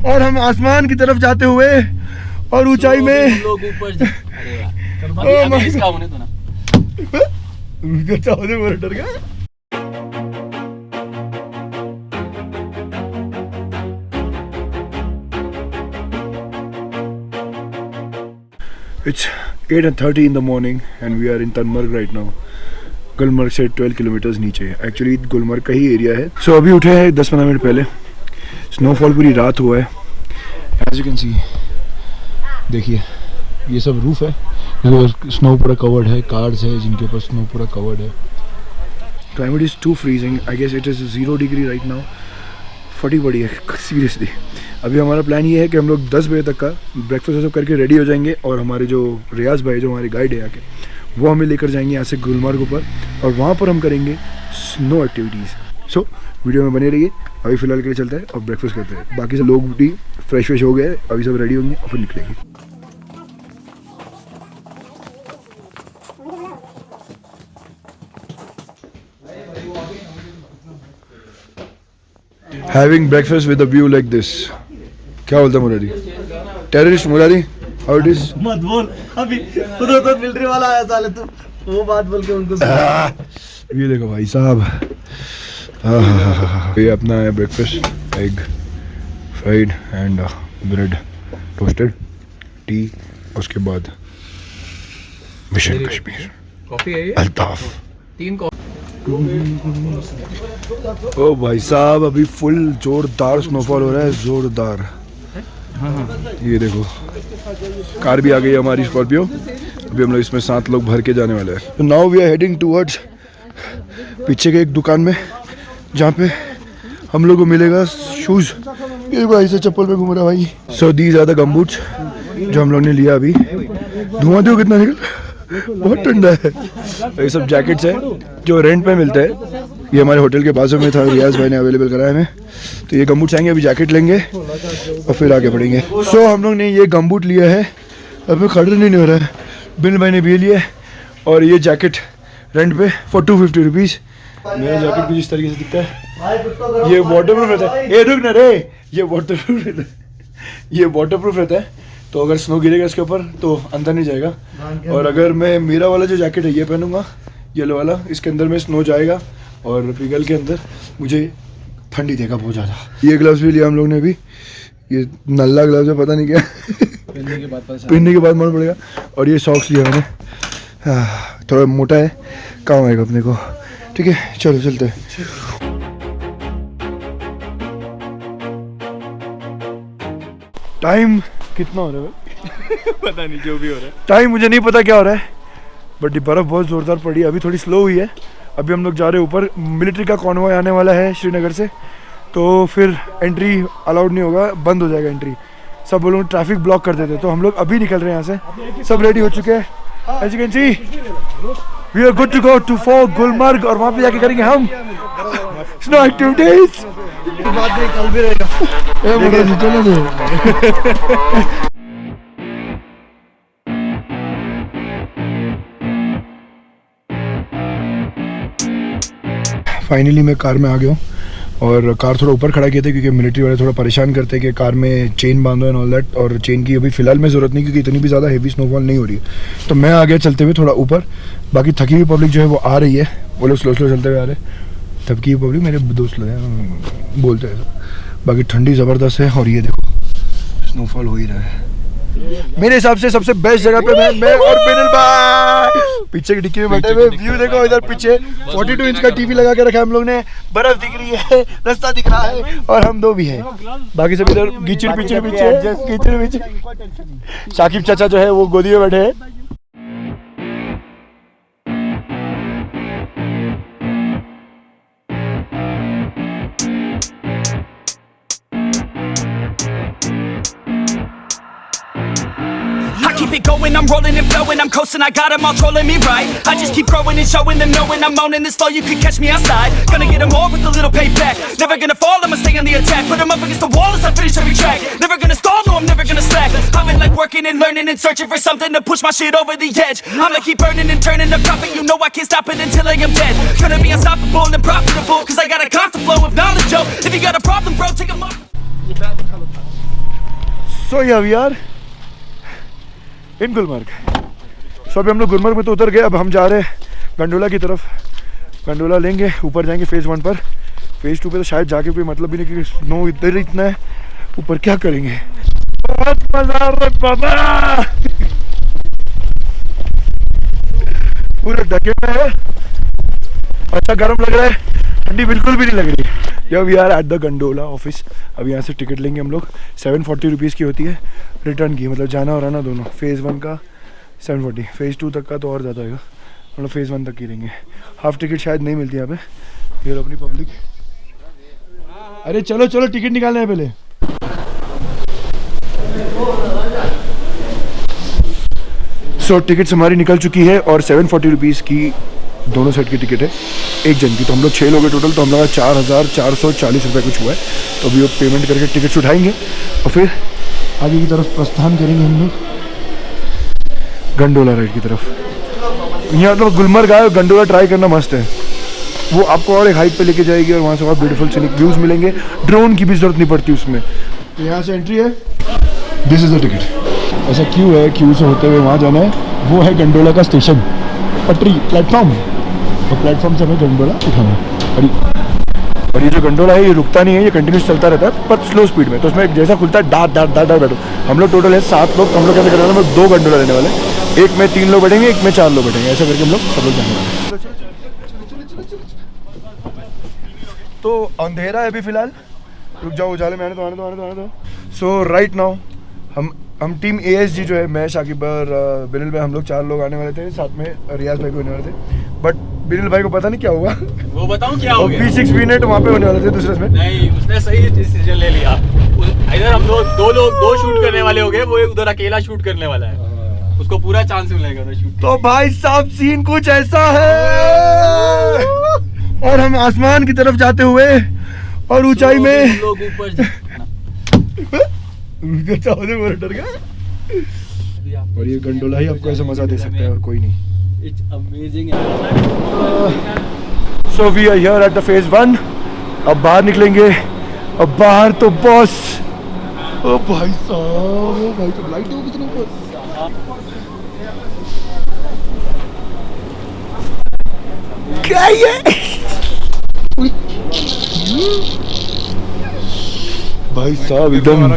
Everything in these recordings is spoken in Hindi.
और हम आसमान की तरफ जाते हुए और ऊंचाई में लोग ऊपर इसका होने दो ना डर गया। It's 8:30 in the morning and we are in Tanmarg right now. Gulmarg से 12 किलोमीटर्स नीचे है। एक्चुअली गुलमर्ग का ही एरिया है। सो अभी उठे हैं 10-15 मिनट पहले। स्नोफॉल पूरी रात हुआ है। As you can see, देखिए ये सब रूफ है, स्नो पूरा कवर्ड है, कार्स है जिनके ऊपर स्नो पूरा कवर्ड है। Climate is too freezing, I guess it is 0 degree right now. फटी पड़ी है सीरियसली। अभी हमारा प्लान ये है कि हम लोग 10 बजे तक का ब्रेकफास्ट सब करके रेडी हो जाएंगे और हमारे जो रियाज भाई जो हमारे गाइड है यहाँ के, वो हमें लेकर जाएंगे यहाँ से गुलमर्ग ऊपर और वहाँ पर हम करेंगे स्नो एक्टिविटीज़। सो वीडियो में बने रहिए। अभी फ़िलहाल के लिए चलता है और ब्रेकफास्ट करते हैं। बाकी सब लोग भी फ्रेश हो गए, अभी सब रेडी होंगे और फिर निकलेंगे। Having breakfast with a view like this. क्या बोलता Murari? Terrorist Murari? How it is? मत बोल अभी तो मिलिट्री वाला आया साले, तू वो बात बोल के उनको ये देखो भाई साहब, ये अपना है breakfast, egg fried and bread toasted, T, उसके बाद मिशन कश्मीर कॉफी है ये अल्ताफ 3 कॉफी। ओ भाई साहब अभी फुल जोरदार स्नोफॉल हो रहा है, जोरदार। ये देखो कार भी आ गई है हमारी स्कॉर्पियो। अभी हम लोग इसमें 7 लोग भर के जाने वाले हैं। तो now we are heading towards पीछे के एक दुकान में जहाँ पे हम लोग को मिलेगा शूज़। ये भाई से चप्पल पे घूम रहा भाई। सो दीज आर द गमबूट्स जो हम लोग ने लिया। अभी धुआं दो कितना निकल, बहुत ठंडा है। ये सब जैकेट्स है जो रेंट पे मिलते हैं। ये हमारे होटल के बाजू में था, रियाज भाई ने अवेलेबल कराया हमें। तो ये गमबूट्स आएंगे, अभी जैकेट लेंगे और फिर आगे बढ़ेंगे। सो हम लोग ने ये गमबूट लिया है, अभी खड़े नहीं हो रहा है। बिल भाई ने भी लिया है और ये जैकेट रेंट पे फॉर 250 रुपीज़। मेरा जैकेट भी जिस तरीके से दिखता है, ये वाटरप्रूफ रहता है। ये रुक ना रे, ये वाटरप्रूफ रहता है, ये वाटरप्रूफ रहता है। तो अगर स्नो गिरेगा इसके ऊपर तो अंदर नहीं जाएगा। और अगर मैं मेरा वाला जो जैकेट है ये पहनूंगा, येलो वाला, इसके अंदर में स्नो जाएगा और पिघल के अंदर मुझे ठंडी देगा बहुत ज़्यादा। ये ग्लव्स भी लिया हम लोग ने अभी, ये नल्ला ग्लव्स है, पता नहीं क्या पहनने के बाद मालूम पड़ेगा। और ये सॉक्स लिया मैंने, थोड़ा मोटा है, काम आएगा अपने को। ठीक है चलो चलते हैं। टाइम कितना हो रहा है पता नहीं, जो भी हो रहा है टाइम मुझे नहीं पता क्या हो रहा है, बट ये बर्फ़ बहुत ज़ोरदार पड़ी है। अभी थोड़ी स्लो हुई है। अभी हम लोग जा रहे हैं ऊपर, मिलिट्री का कॉन्वॉय आने वाला है श्रीनगर से, तो फिर एंट्री अलाउड नहीं होगा, बंद हो जाएगा एंट्री। सब लोग ट्रैफिक ब्लॉक कर देते, तो हम लोग अभी निकल रहे हैं यहाँ से। सब रेडी हो चुके हैं, as you can see we are good to go to for Gulmarg. और वहाँ पे जाके करेंगे हम स्नो एक्टिविटीज। बात नहीं, कल भी रहेगा। फाइनली मैं कार में आ गया हूँ और कार थोड़ा ऊपर खड़ा किया था क्योंकि मिलिट्री वाले थोड़ा परेशान करते हैं कि कार में चेन बांधो एंड ऑल दैट। और चेन की अभी फ़िलहाल में ज़रूरत नहीं क्योंकि इतनी भी ज़्यादा हेवी स्नोफॉल नहीं हो रही है। तो मैं आ गया चलते हुए थोड़ा ऊपर। बाकी थकी हुई पब्लिक जो है वो आ रही है, वो लोग स्लो चलते हुए आ रहे हैं। थकी हुई पब्लिक मेरे दोस्त लोग हैं, बोलते हैं। बाकी ठंडी ज़बरदस्त है और ये देखो स्नोफॉल हो ही रहा है। मेरे हिसाब से सबसे बेस्ट जगह पे मैं और बिनल भाई पीछे की डिक्की में बैठे हुए। व्यू देखो इधर पीछे 42 इंच का टीवी लगा के रखा है हम लोग ने, बर्फ दिख रही है, रास्ता दिख रहा है और हम दो भी हैं। बाकी सब इधर कीचड़ पीछे कीचड़ पीछे। शाकिब चाचा जो है वो गोदी में बैठे हैं। Keep it going, I'm rolling and flowing, I'm coasting, I got them all trolling me right. I just keep growing and showing them, knowing I'm owning this flow, you can catch me outside. Gonna get them all with a little payback, never gonna fall, I'ma stay on the attack. Put them up against the wall as I finish every track. Never gonna stall, no I'm never gonna slack. I've been like working and learning and searching for something to push my shit over the edge. I'ma keep burning and turning the profit, you know I can't stop it until I am dead. Gonna be unstoppable and profitable, cause I got a constant flow of knowledge, yo. If you got a problem bro, take 'em off. सो या वी आर इन गुलमर्ग। सो अभी हम लोग गुलमर्ग में तो उतर गए, अब हम जा रहे हैं गंडोला की तरफ। गंडोला लेंगे, ऊपर जाएंगे फेज़ 1 पर। फेज़ 2 पे तो शायद जाके कोई मतलब भी नहीं, क्योंकि स्नो इधर इतना है, ऊपर क्या करेंगे। बहुत मजा आ रहा है बाबा, पूरे ढके में है, अच्छा गर्म लग रहा है, ठंडी बिल्कुल भी नहीं लग रही। या we are at the gondola office. अब यहाँ से टिकट लेंगे हम लोग, 740 रुपीज़ की होती है रिटर्न की, मतलब जाना और आना दोनों। फेज़ 1 का 740, फेज़ 2 तक का तो और ज़्यादा होगा, मतलब फेज़ 1 तक की लेंगे। हाफ टिकट शायद नहीं मिलती यहाँ पे। ये अपनी पब्लिक, अरे चलो चलो टिकट निकालना है पहले। सो टिकट्स हमारी निकल चुकी है और 740 रुपीज़ की दोनों सेट की टिकट है एक जन की। तो हम लोग 6 लोग हैं टोटल, तो हम लोग 4440 रुपये कुछ हुआ है। तो अभी वो पेमेंट करके टिकट्स उठाएंगे और फिर आगे की तरफ प्रस्थान करेंगे हम लोग गंडोला राइड की तरफ। यहाँ तो गुलमर्ग आए, गंडोला ट्राई करना मस्त है, वो आपको और एक हाइट पे लेके जाएगी और वहाँ से और ब्यूटीफुल सीनिक व्यूज़ मिलेंगे। ड्रोन की भी जरूरत नहीं पड़ती उसमें। तो यहाँ से एंट्री है, दिस इज़ द टिकट। ऐसा क्यू है, क्यू से होते हुए वहाँ जाना है, वो है गंडोला का स्टेशन, पटरी प्लेटफॉर्म, और प्लेटफॉर्म से हमें गंडोला उठाना है। और ये जो गंडोला है ये रुकता नहीं है, ये कंटिन्यूस चलता रहता है पर स्लो स्पीड में। तो उसमें जैसा खुलता है डाट डाट डाट डाट बैठो। हम लोग टोटल है 7 लोग। हम लोग कैसे कर रहे हैं, हम लोग 2 गंडोला लेने वाले, एक में 3 लोग बैठेंगे, एक में 4 लोग बैठेंगे, ऐसा करके हम लोग सब लोग जाने वाले। तो अंधेरा है अभी फिलहाल, रुक जाओ उजाले में आने दो। सो राइट नाउ हम टीम ASG जो है, मैं, शाकिब और बिनिल भाई, हम लोग 4 लोग आने वाले थे, साथ में रियाज भाई भी होने वाले थे। बट बिनिल भाई को पता नहीं क्या हुआ, वो बताऊं क्या हो गया। P6 P8 वहाँ पे होने वाले थे दूसरे में। नहीं, उसने सही डिसीजन ले लिया। इधर हम लोग 2 शूट करने वाले हो गए, वो उधर अकेला शूट करने वाला है, उसको पूरा चांस मिलेगा उधर शूट। तो भाई साहब सीन कुछ ऐसा है, और हम आसमान की तरफ जाते हुए और ऊंचाई में लोग ऊपर डर गया। और ये गंडोला ही आपको ऐसा मजा दे सकता है और कोई नहीं। It's amazing. So we are here at the phase 1। अब बाहर निकलेंगे, अब बाहर तो बॉस, ओ भाई साहब लाइट हो कितनी ऊपर। क्या ये भाई साहब, एकदम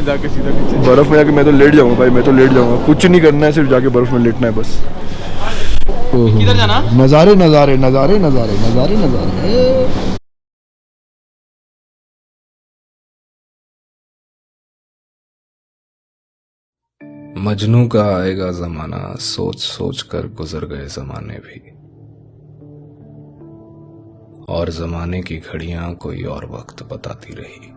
बर्फ में जाके मैं तो लेट जाऊंगा भाई, मैं तो लेट जाऊंगा। कुछ नहीं करना है, सिर्फ जाके बर्फ में लेटना है बस। किधर जाना? नज़ारे नज़ारे नज़ारे नज़ारे नज़ारे नज़ारे। मजनू का आएगा जमाना, सोच सोच कर गुजर गए जमाने भी, और जमाने की घड़ियां कोई और वक्त बताती रही।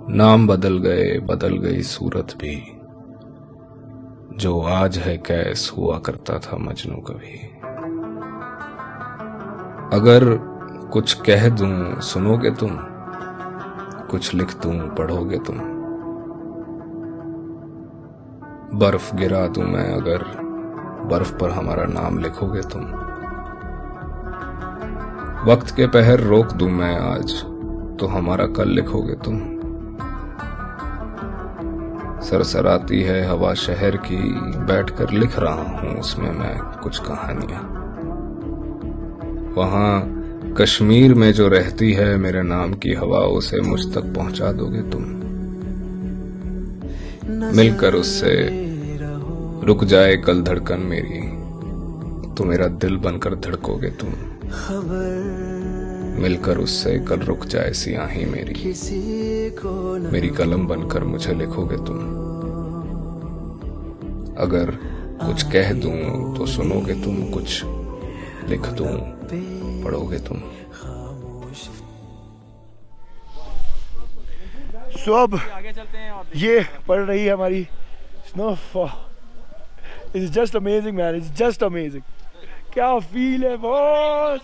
नाम बदल गए, बदल गई सूरत भी, जो आज है कैस हुआ करता था मजनू कभी। अगर कुछ कह दूं सुनोगे तुम, कुछ लिख दूं पढ़ोगे तुम। बर्फ गिरा दूं मैं अगर, बर्फ पर हमारा नाम लिखोगे तुम। वक्त के पहर रोक दूं मैं आज, तो हमारा कल लिखोगे तुम। सरसराती है हवा शहर की, बैठकर लिख रहा हूं उसमें मैं कुछ कहानियां। वहां कश्मीर में जो रहती है मेरे नाम की हवा, उसे मुझ तक पहुंचा दोगे तुम। मिलकर उससे रुक जाए कल धड़कन मेरी, तो मेरा दिल बनकर धड़कोगे तुम। मिलकर उससे कल रुक जाए सियाही मेरी कलम बनकर मुझे लिखोगे तुम। अगर कुछ कह दूं तो सुनोगे तुम, कुछ लिख दूं पढ़ोगे तुम। सो अब ये पड़ रही है हमारी snowfall. It's just amazing man, it's just amazing. क्या फील है बॉस,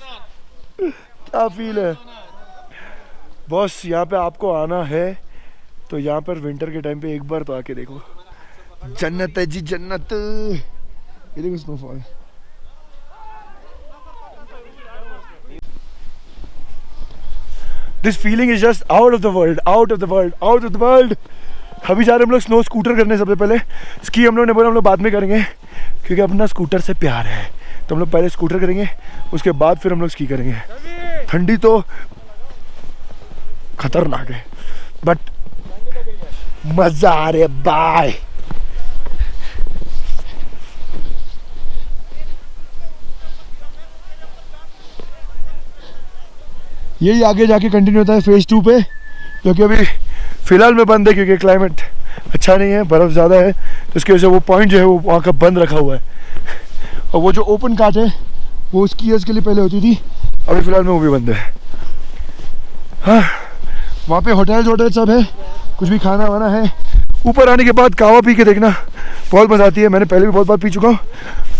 क्या फील है बॉस। यहाँ पे आपको आना है तो यहाँ पर विंटर के टाइम पे एक बार तो आके देखो, जन्नत है जी जन्नत। ये देखो snowfall. This feeling is just out of the world, out of the world, out of the world. अभी जा रहे हम लोग स्नो स्कूटर करने। सबसे पहले स्की हम लोग ने बोला हम लोग बाद में करेंगे क्योंकि अपना स्कूटर से प्यार है, तो हम लोग पहले स्कूटर करेंगे, उसके बाद फिर हम लोग स्की करेंगे। ठंडी तो खतरनाक है बट मजा आ रहा है। बाय। यही आगे जाके कंटिन्यू होता है फेज 2 पे, जो कि अभी फिलहाल में बंद है क्योंकि क्लाइमेट अच्छा नहीं है, बर्फ़ ज़्यादा है, तो उसकी वजह से वो पॉइंट जो है वो वहाँ का बंद रखा हुआ है। और वो जो ओपन काट है वो स्कीयर्स के लिए पहले होती थी, अभी फ़िलहाल में वो भी बंद है। हाँ, वहाँ पे होटल सब है, कुछ भी खाना वाना है। ऊपर आने के बाद कावा पी के देखना, बहुत मज़ा आती है। मैंने पहले भी बहुत बार पी चुका हूँ,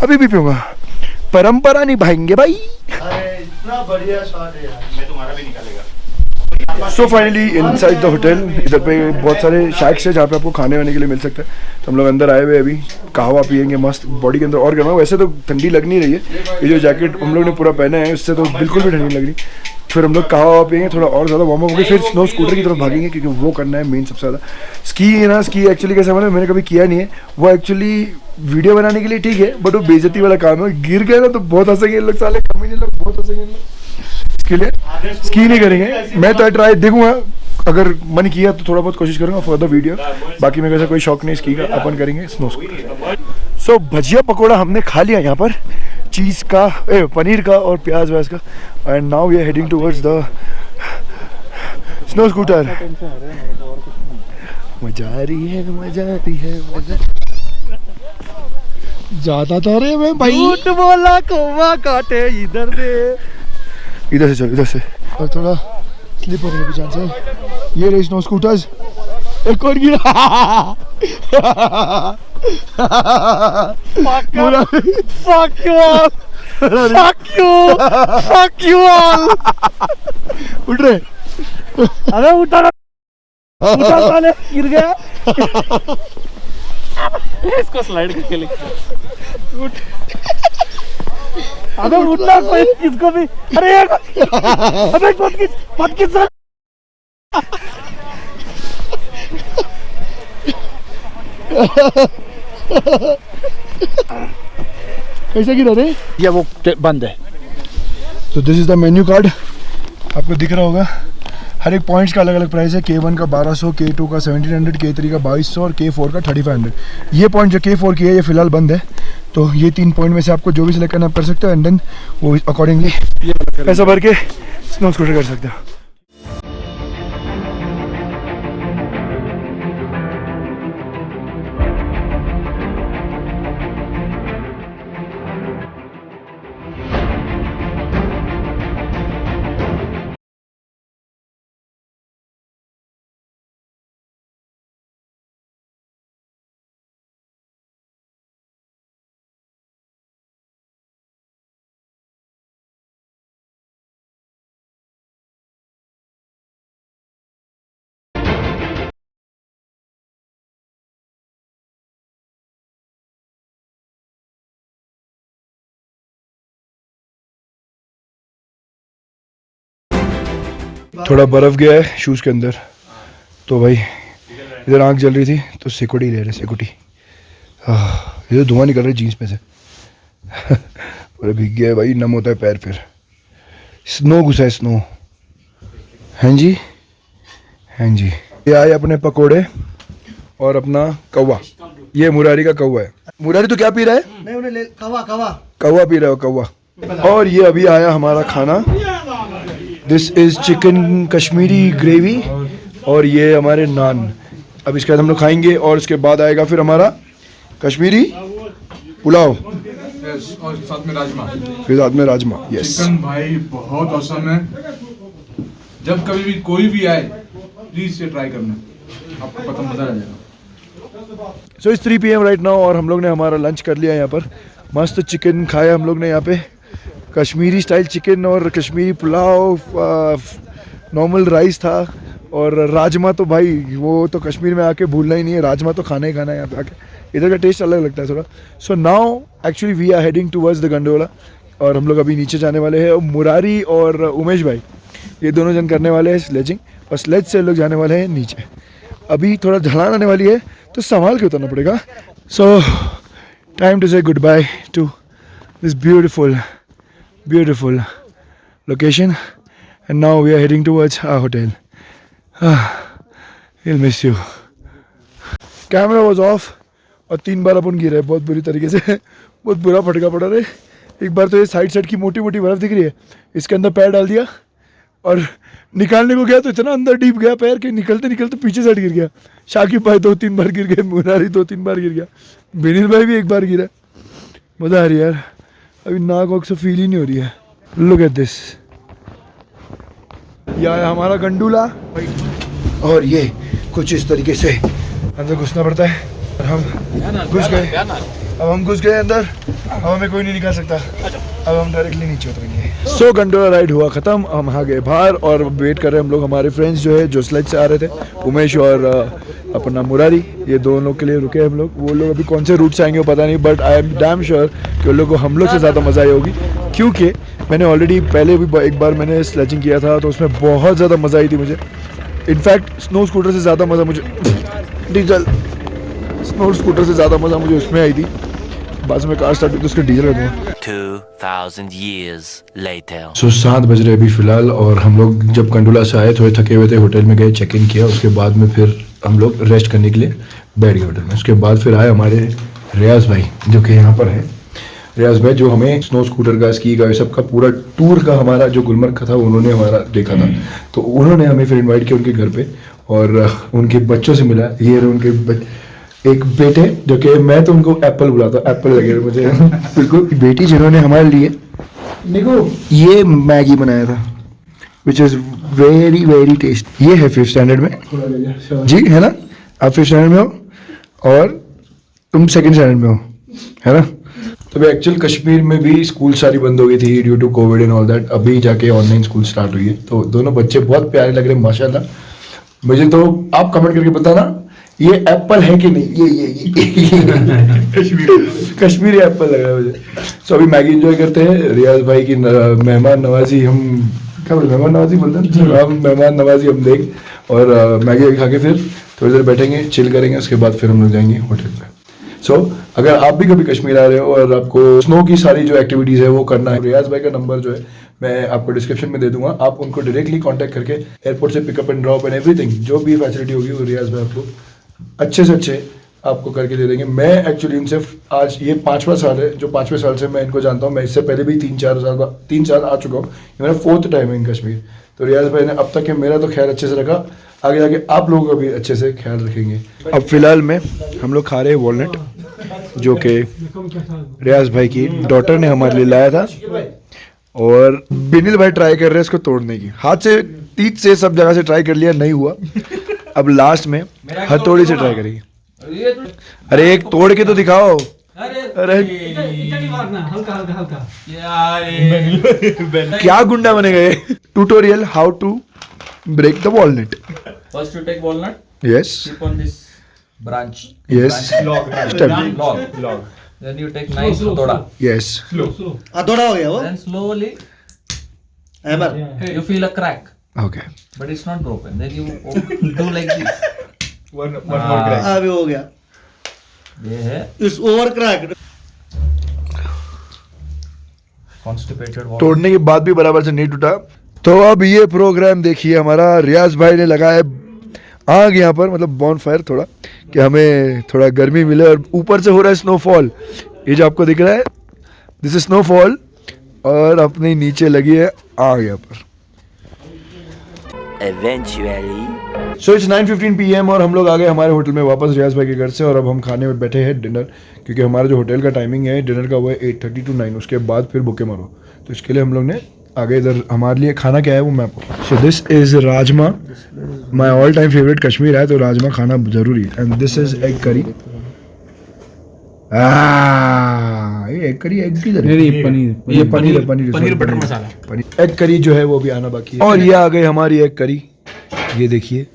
अभी भी पीऊँगा। परंपरा निभाएंगे भाई। इतना बढ़िया स्वाद है यार। मैं तुम्हारा भी निकालेगा। So finally inside the hotel, इधर पे बहुत सारे शैक्स है जहाँ पे आपको खाने वाने के लिए मिल सकता है। तो हम लोग अंदर आए हुए अभी कहवा पियेंगे, मस्त बॉडी के अंदर और गर्मा। वैसे तो ठंडी लग नहीं रही है, ये जो जैकेट हम लोग ने पूरा पहना है उससे तो बिल्कुल भी ठंडी नहीं लग रही। फिर हम लोग कहवा पियेंगे, थोड़ा और ज़्यादा वार्म अप होंगे, फिर स्नो स्कूटर की तरफ भागेंगे क्योंकि वो करना है मेन सबसे ज़्यादा। स्की है ना, स्की एक्चुअली कैसा मतलब मैंने कभी किया नहीं है, वो एक्चुअली वीडियो बनाने के लिए ठीक है बट वो बेइज्जती वाला काम है। गिर गए ना तो बहुत हंसेंगे लोग, साले कमीने लोग बहुत हंसेंगे लोग। इसके लिए स्की नहीं करेंगे। मैं तो ट्राई देखूंगा, अगर मन किया तो थोड़ा बहुत कोशिश करूंगा फॉर द वीडियो। बाकी मेरे को कोई शौक नहीं स्की का, अपन करेंगे स्नो स्कूटर। सो भजिया पकौड़ा हमने खा लिया यहाँ पर, चीज़ का पनीर का और प्याज व्याज का। And now we are heading towards the snow scooter. मजा आ रही है, मजा आ रही है, मजा जाता था रे मैं भाई। झूठ बोला कौवा काटे इधर दे। इधर से चल, इधर से। और थोड़ा स्लिप होने की चांस है। ये रही स्नो स्कूटर्स, एक और गिरा। Fuck you all. Fuck you. Fuck you all. उठ रहे। अबे उठा साले, गिर गया। इसको स्लाइड करके ले। अबे उठना कोई किसको भी। अरे अबे मत खींच साले। कैसे गिरा रे? ये वो बंद है। तो this is the menu card, आपको दिख रहा होगा। हर एक पॉइंट्स का अलग अलग प्राइस है। K1 का 1200, K2 का 1700, K3 का 2200 और K4 का 3500। ये पॉइंट जो K4 की है ये फिलहाल बंद है, तो ये 3 पॉइंट में से आपको जो भी सिलेक्ट करना आप कर सकते हो एंड देन वो अकॉर्डिंगली पैसा भर के स्नो स्कूटर कर सकते हो। थोड़ा बर्फ़ गया है शूज़ के अंदर, तो भाई इधर आँख जल रही थी तो सिकुड़ी ले रहे, सिकुड़ी। इधर धुआं निकल रहा है जीन्स में से। पूरा भीग गया है भाई, नम होता है पैर फिर। स्नो घुसा है, स्नो। हाँ जी, हाँ जी। ये आए अपने पकोड़े और अपना कौवा। ये मुरारी का कौवा है। मुरारी तो क्या पी रहा है? नहीं उन्हें कवा कौवा पी रहा है, कौवा। और ये अभी आया हमारा खाना। This is chicken Kashmiri gravy और ये हमारे नान। अब इसके बाद हम लोग खाएंगे और उसके बाद आएगा फिर हमारा कश्मीरी पुलाव। और साथ में राजमा। फिर साथ में राजमा। यस चिकन भाई बहुत औसम है। जब कभी भी कोई भी आए प्लीज से ट्राई करना, आपको पता मजा आ जाएगा। So it's 3 PM right now और हम लोग ने हमारा लंच कर लिया यहाँ पर। मस्त चिकन खाया हम लोग ने यहाँ पे, कश्मीरी स्टाइल चिकन और कश्मीरी पुलाव, नॉर्मल राइस था और राजमा। तो भाई वो तो कश्मीर में आके भूलना ही नहीं है, राजमा तो खाना ही खाना है यहाँ पे आके। इधर का टेस्ट अलग लगता है थोड़ा। So now actually we are heading towards the gondola और हम लोग अभी नीचे जाने वाले हैं। मुरारी और उमेश भाई ये दोनों जन करने वाले हैं स्लेजिंग और स्लेज से लोग जाने वाले हैं नीचे। अभी थोड़ा ढलान आने वाली है तो संभाल के उतरना पड़ेगा. सो टाइम टू से good by two this beautiful location, and now we are heading towards our hotel. We'll miss you. Camera was off और 3 बार अपन गिरे बहुत बुरी तरीके से. बहुत बुरा फटका पड़ा रहे. एक बार तो ये साइड की मोटी मोटी बर्फ दिख रही है, इसके अंदर पैर डाल दिया और निकालने को गया तो इतना अंदर डीप गया पैर कि निकलते निकलते पीछे साइड गिर गया. शाकिब भाई 2-3 बार गिर गए, मुरारी 2-3 बार गिर गया, बिनिल भाई भी 1 बार गिरा. मज़ा आ रही है यार. अभी नाक वाक से फील ही नहीं हो रही है. Look at this. यह है हमारा गंडूला और ये कुछ इस तरीके से अंदर घुसना पड़ता है. और हम घुस गए. अब हम घुस गए अंदर. अब हमें कोई नहीं निकाल सकता. अब हम डायरेक्टली नीचे उतरेंगे. सो गंडोला राइड हुआ ख़त्म. हम आ गए बाहर और वेट कर रहे हैं हम लोग. हमारे फ्रेंड्स जो है जो स्लेज से आ रहे थे, उमेश और अपना मुरारी, ये दोनों लोग के लिए रुके हम लोग. वो लोग अभी कौन से रूट से आएंगे वो पता नहीं, but I am damn sure कि उन लोगों को हम लोग से ज़्यादा मज़ा आई होगी. क्योंकि मैंने ऑलरेडी पहले भी एक बार मैंने स्लेजिंग किया था तो उसमें बहुत ज़्यादा मज़ा आई थी मुझे. इनफैक्ट स्नो स्कूटर से ज़्यादा मज़ा मुझे स्नो स्कूटर से ज़्यादा मज़ा मुझे उसमें आई थी. बाद में कार स्टार्ट हुई तो उसका डीजल कर दूँगा. 2000 years later. सो 7 बज रहे अभी फ़िलहाल. और हम लोग जब गंडोला से आए थोड़े थके हुए थे, होटल में गए, चेक इन किया. उसके बाद में फिर हम लोग रेस्ट करने के लिए बैठ गए होटल में. उसके बाद फिर आए हमारे रियाज भाई जो कि यहाँ पर है. रियाज भाई जो हमें स्नो स्कूटर का, स्की का, ये सब का पूरा टूर का हमारा जो गुलमर्ग का था उन्होंने हमारा देखा था. तो उन्होंने हमें फिर इनवाइट किया उनके घर पे और उनके बच्चों से मिला. ये उनके एक बेटे जो कि मैं तो उनको एप्पल बुलाता हूँ, एप्पल लगे मुझे बिल्कुल. बेटी जिन्होंने हमारे लिए देखो ये मैगी बनाया था which is very very tasty. ये है 5th स्टैंडर्ड में जी, है ना? आप 5th स्टैंडर्ड में हो और तुम 2nd स्टैंडर्ड में हो, है ना? तो एक्चुअल कश्मीर में भी स्कूल सारी बंद हो गई थी due to Covid and all that. अभी जाके ऑनलाइन स्कूल स्टार्ट हुई है. तो दोनों बच्चे बहुत प्यारे लग रहे हैं माशाल्लाह. मुझे तो आप कमेंट करके बताना ये एप्पल है कि नहीं. ये कश्मीरी एप्पल लग रहा है मुझे. सो अभी मैगी एंजॉय करते हैं. रियाज भाई की मेहमान नवाजी, हम क्या बोलते हैं, मेहमान नवाजी बोलते हैं हम, मेहमान नवाजी हम देख. और मैगी खा के फिर थोड़ी देर बैठेंगे, चिल करेंगे. उसके बाद फिर हम लोग जाएंगे होटल पे. सो अगर आप भी कभी कश्मीर आ रहे हो और आपको स्नो की सारी जो एक्टिविटीज़ है वो करना है, रियाज भाई का नंबर जो है मैं आपको डिस्क्रिप्शन में दे दूंगा. आप उनको डायरेक्टली कांटेक्ट करके एयरपोर्ट से pickup and drop and everything जो भी फैसिलिटी होगी वो रियाज भाई आपको अच्छे से अच्छे आपको करके दे देंगे. मैं एक्चुअली इनसे आज ये 5वां साल है, जो 5वें साल से मैं इनको जानता हूँ. मैं इससे पहले भी 3 साल आ चुका हूँ. ये मेरा 4th टाइम है इन कश्मीर. तो रियाज भाई ने अब तक के मेरा तो ख्याल अच्छे से रखा, आगे जाके आप लोगों का भी अच्छे से ख्याल रखेंगे. अब फिलहाल में हम लोग खा रहे हैं वॉलनट जो कि रियाज भाई की डॉटर ने हमारे लिए लाया था. और बिनिल भाई ट्राई कर रहे हैं इसको तोड़ने की. हाथ से, तीत से, सब जगह से ट्राई कर लिया, नहीं हुआ. अब लास्ट में हथौड़ी से ट्राई करेंगे. अरे एक तोड़ के तो दिखाओ. अरे क्या गुंडा बनेगा ये. Tutorial how to break the walnut. First you take walnut. Yes. Keep on this branch. Yes. Log. Then you take nice thoda. Yes. थोड़ा हो गया वो. Then slowly hammer. you feel a crack. Okay. But it's not broken. Then you do like this. one more crack. अभी हो गया. ये है. It's over cracked. Constipated water. तोड़ने के बाद भी बराबर से नहीं टूटा. तो अब ये प्रोग्राम देखिए हमारा रियाज भाई ने लगाया आग यहाँ पर, मतलब बॉन फायर, थोड़ा कि हमें थोड़ा गर्मी मिले. और ऊपर से हो रहा है स्नोफॉल. ये जो आपको दिख रहा है दिस इज स्नोफॉल. और अपने नीचे लगी है आग यहाँ पर. Eventually. सो इट्स 9:15 PM और हम लोग आ गए हमारे होटल में वापस रियाज भाई के घर से. और अब हम खाने में बैठे हैं डिनर, क्योंकि हमारा जो होटल का टाइमिंग है डिनर का वो है 8:30 to 9. उसके बाद फिर बुके मारो. तो इसके लिए हम लोग ने आगे इधर हमारे लिए खाना क्या है वो मैं आपको. So this is rajma, my all time favourite. Kashmir है तो राजमा खाना जरूरी है. And this is egg curry. ये एग करी, एग की पनीर, ये पनीर बटर मसाला. पनीर एग करी जो है वो भी आना बाकी है. और ये आ गई हमारी एग करी. ये देखिए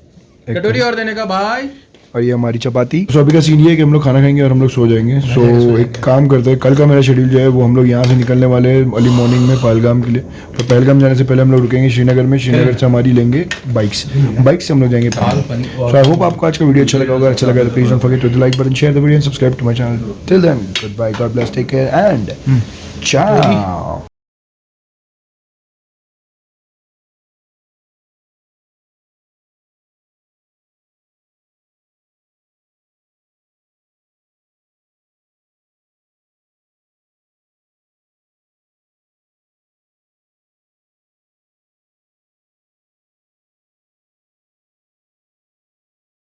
कटोरी और देने का भाई. और ये हमारी चपाती। सो अभी का सीन ये है कि हम लोग खाना खाएंगे और हम लोग सो जाएंगे। सो एक काम करते हैं, कल का मेरा शेड्यूल जो है वो हम लोग यहाँ से निकलने वाले हैं अर्ली मॉर्निंग में पहलगाम के लिए। तो पहलगाम जाने से पहले हम लोग रुकेंगे श्रीनगर में। श्रीनगर से हमारी लेंगे बाइक से हम लोग जाएंगे। सो आई होप आपको आज का वीडियो अच्छा लगा होगा। अच्छा लगा तो please don't forget to like button, share the video and subscribe to my channel. Till then good bye, God bless, take care and ciao.